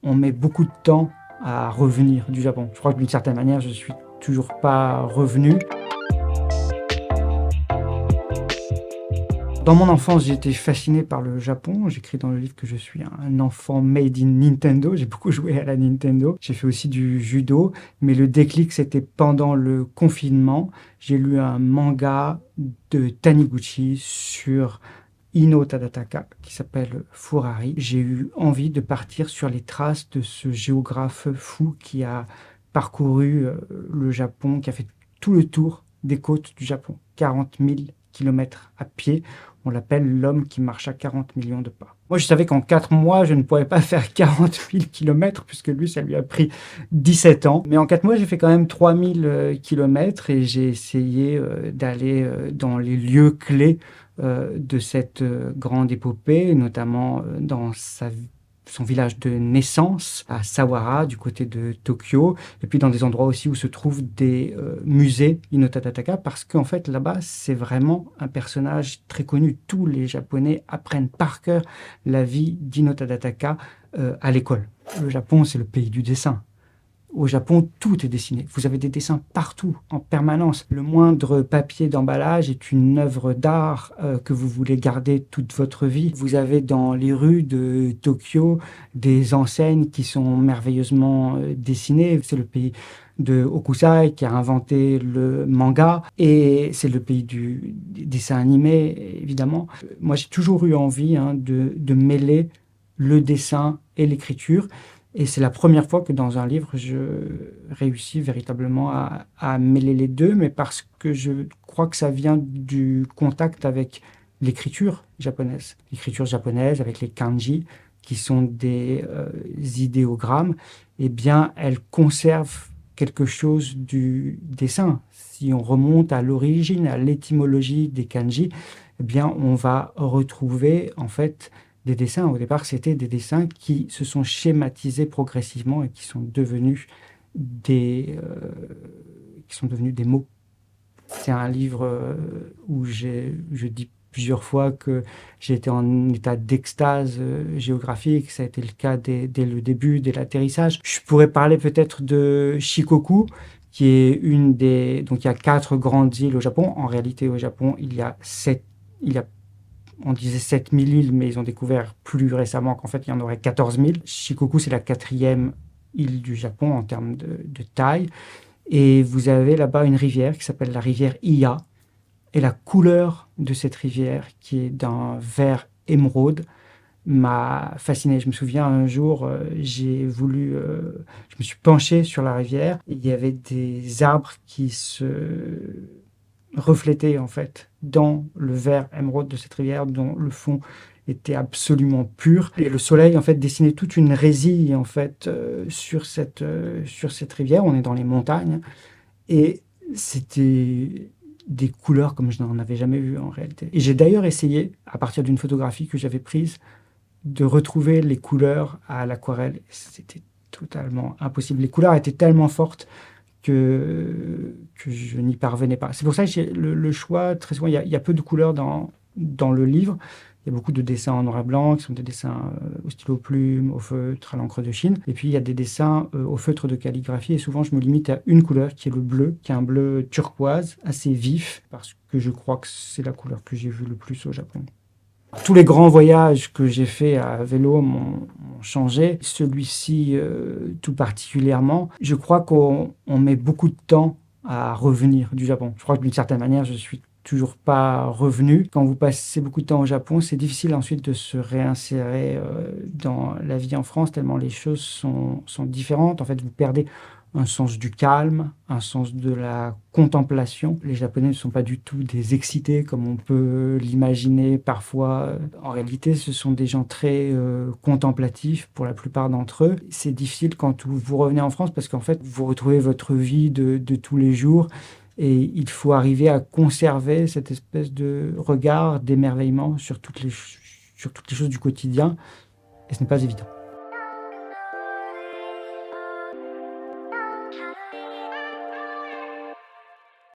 on met beaucoup de temps à revenir du Japon. Je crois que d'une certaine manière, je suis toujours pas revenu. Dans mon enfance, j'ai été fasciné par le Japon. J'écris dans le livre que je suis un enfant made in Nintendo. J'ai beaucoup joué à la Nintendo. J'ai fait aussi du judo. Mais le déclic, c'était pendant le confinement. J'ai lu un manga de Taniguchi sur Ino Tadataka qui s'appelle Furari. J'ai eu envie de partir sur les traces de ce géographe fou qui a parcouru le Japon, qui a fait tout le tour des côtes du Japon. 40 000 kilomètres à pied. On l'appelle l'homme qui marche à 40 millions de pas. Moi, je savais qu'en 4 mois, je ne pourrais pas faire 40 000 kilomètres, puisque lui, ça lui a pris 17 ans. Mais en 4 mois, j'ai fait quand même 3 000 kilomètres et j'ai essayé d'aller dans les lieux clés de cette grande épopée, notamment dans son village de naissance, à Sawara, du côté de Tokyo, et puis dans des endroits aussi où se trouvent des musées Ino Tadataka, parce qu'en fait, là-bas, c'est vraiment un personnage très connu. Tous les Japonais apprennent par cœur la vie d'Ino Tadataka à l'école. Le Japon, c'est le pays du dessin. Au Japon, tout est dessiné. Vous avez des dessins partout, en permanence. Le moindre papier d'emballage est une œuvre d'art que vous voulez garder toute votre vie. Vous avez dans les rues de Tokyo des enseignes qui sont merveilleusement dessinées. C'est le pays de Hokusai qui a inventé le manga et c'est le pays du dessin animé, évidemment. Moi, j'ai toujours eu envie de mêler le dessin et l'écriture. Et c'est la première fois que dans un livre, je réussis véritablement à mêler les deux, mais parce que je crois que ça vient du contact avec l'écriture japonaise. L'écriture japonaise avec les kanji, qui sont des idéogrammes, eh bien, elle conserve quelque chose du dessin. Si on remonte à l'origine, à l'étymologie des kanji, eh bien, on va retrouver, en fait, des dessins. Au départ, c'était des dessins qui se sont schématisés progressivement et qui sont devenus des mots. C'est un livre où je dis plusieurs fois que j'ai été en état d'extase géographique. Ça a été le cas dès le début, dès l'atterrissage. Je pourrais parler peut-être de Shikoku, qui est une des... Donc, il y a 4 grandes îles au Japon. En réalité, au Japon, on disait 7000 îles, mais ils ont découvert plus récemment qu'en fait, il y en aurait 14 000. Shikoku, c'est la 4e île du Japon en termes de taille. Et vous avez là-bas une rivière qui s'appelle la rivière Iya. Et la couleur de cette rivière, qui est d'un vert émeraude, m'a fasciné. Je me souviens un jour, je me suis penché sur la rivière. Il y avait des arbres qui se reflétaient en fait dans le vert émeraude de cette rivière, dont le fond était absolument pur. Et le soleil en fait dessinait toute une résille en fait sur cette rivière. On est dans les montagnes et c'était des couleurs comme je n'en avais jamais vu en réalité. Et j'ai d'ailleurs essayé, à partir d'une photographie que j'avais prise, de retrouver les couleurs à l'aquarelle. C'était totalement impossible. Les couleurs étaient tellement fortes que je n'y parvenais pas. C'est pour ça que j'ai le choix, très souvent, il y a peu de couleurs dans le livre. Il y a beaucoup de dessins en noir et blanc, qui sont des dessins au stylo plume, au feutre, à l'encre de Chine. Et puis, il y a des dessins au feutre de calligraphie. Et souvent, je me limite à une couleur, qui est le bleu, qui est un bleu turquoise, assez vif, parce que je crois que c'est la couleur que j'ai vue le plus au Japon. Tous les grands voyages que j'ai faits à vélo m'ont changé. Celui-ci, tout particulièrement. Je crois qu'on met beaucoup de temps à revenir du Japon. Je crois que d'une certaine manière, je suis toujours pas revenu. Quand vous passez beaucoup de temps au Japon, c'est difficile ensuite de se réinsérer dans la vie en France, tellement les choses sont différentes. En fait, vous perdez un sens du calme, un sens de la contemplation. Les Japonais ne sont pas du tout des excités comme on peut l'imaginer parfois. En réalité, ce sont des gens très contemplatifs pour la plupart d'entre eux. C'est difficile quand vous revenez en France parce qu'en fait, vous retrouvez votre vie de tous les jours et il faut arriver à conserver cette espèce de regard d'émerveillement sur toutes les choses du quotidien et ce n'est pas évident.